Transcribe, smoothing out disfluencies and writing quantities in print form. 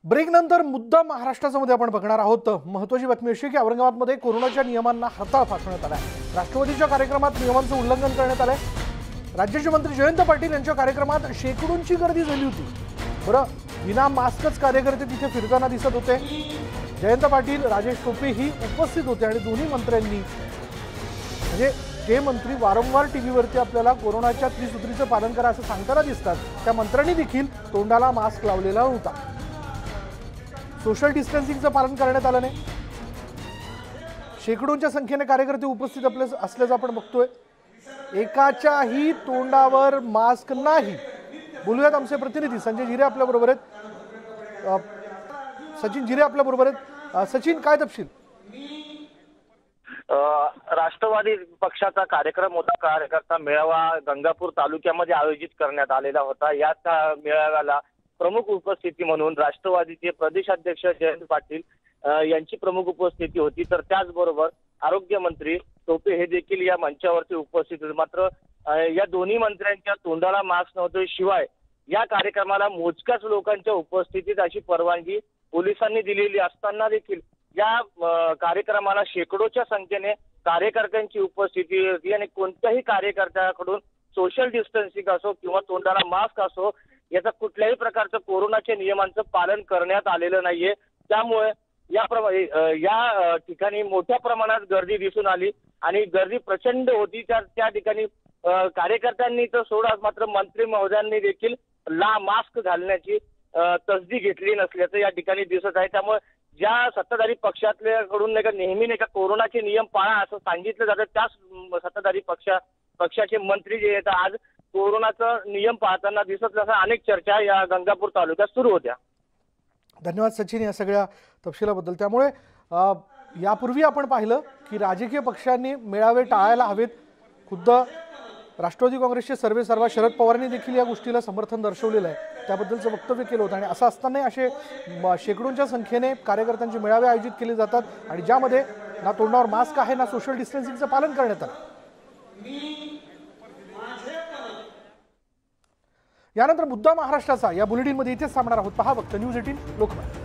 Break नंतर मुद्दा महाराष्ट्रामध्ये आपण बघणार आहोत। महत्त्वाची बातमी अशी की औरंगाबादमध्ये कोरोनाच्या नियमांना हरताळ फासण्यात आला आहे। राष्ट्रवादीच्या कार्यक्रमात नियमांचं उल्लंघन करण्यात आलंय। राज्याचे मंत्री जयंत पाटील यांच्या कार्यक्रमात शेकडोंची गर्दी झाली होती। बरं, विना मास्कच कार्यकर्ते तिथे फिरताना दिसत होते। जयंत पाटील, राजेश टोपे ही उपस्थित होते आणि दोन्ही मंत्र्यांनी म्हणजे जे मंत्री वारंवार टीव्हीवरती आपल्याला कोरोनाच्या त्रिसूत्रीचं पालन करा असं सांगताना दिसतात, त्या मंत्र्यांनी देखील तोंडाला मास्क लावलेला होता। सोशल डिस्टन्सिंगचं पालन करण्यात आलं नाही। शेकडोंच्या संख्येने कार्यकर्ते उपस्थित असल्याचं आपण बघतोय। एकाच्याही तोंडावर मास्क नाही। बोलूयात आमचे प्रतिनिधी संजय जिरे आपल्या बरोबर आहेत, सचिन जिरे आपल्या बरोबर आहेत। सचिन, काय तपशील? राष्ट्रवादी पक्षाचा कार्यक्रम होता, कार्यकर्ता मेळावा गंगापूर तालुक्यामध्ये आयोजित करण्यात आलेला होता। याच मेळाव्याला प्रमुख उपस्थिती म्हणून राष्ट्रवादीचे प्रदेशाध्यक्ष जयंत पाटील यांची प्रमुख उपस्थिती होती। तर त्याचबरोबर आरोग्य मंत्री टोपे हे देखील या मंचावरती उपस्थित होते। मात्र या दोन्ही मंत्र्यांच्या तोंडाला मास्क नव्हते। शिवाय या कार्यक्रमाला मोजक्याच लोकांच्या उपस्थितीत अशी परवानगी पोलिसांनी दिलेली असताना देखील या कार्यक्रमाला शेकडोच्या संख्येने कार्यकर्त्यांची उपस्थिती होती आणि कोणत्याही कार्यकर्त्याकडून सोशल डिस्टन्सिंग असो किंवा तोंडाला मास्क असो याचा कुठल्याही प्रकारचं कोरोनाच्या नियमांचं पालन करण्यात आलेलं नाहीये। त्यामुळे या ठिकाणी मोठ्या प्रमाणात गर्दी दिसून आली आणि गर्दी प्रचंड होती। त्या ठिकाणी कार्यकर्त्यांनी तर सोडा, मात्र मंत्री महोदयांनी देखील मास्क घालण्याची तसदी घेतली नसल्याचं या ठिकाणी दिसत आहे। त्यामुळे ज्या सत्ताधारी पक्षातल्याकडून नेहमी कोरोनाचे नियम पाळा असं सांगितलं जातं, त्याच सत्ताधारी पक्षाचे मंत्री जे आहेत आज कोरोनाचा नियम पाळताना दिसत नसल्याच्या अनेक चर्चा या गंगापूर तालुक्यात सुरू होत्या। धन्यवाद सचिन या सगळ्या तपशिलाबद्दल। त्यामुळे यापूर्वी आपण पाहिलं की राजकीय पक्षांनी मेळावे टाळायला हवेत। खुद्द राष्ट्रवादी काँग्रेसचे सर्वेसर्वा शरद पवारांनी देखील या गोष्टीला समर्थन दर्शवलेलं आहे, त्याबद्दलचं वक्तव्य केलं होतं। आणि असं असतानाही असे शेकडोंच्या संख्येने कार्यकर्त्यांचे मेळावे आयोजित केले जातात आणि ज्यामध्ये ना तोंडावर मास्क आहे ना सोशल डिस्टन्सिंगचं पालन करण्यात आलं। यानंतर मुद्दा महाराष्ट्राचा या बुलेटिनमध्ये इथेच थांबणार आहोत। पहा फक्त न्यूज 18 लोकमत।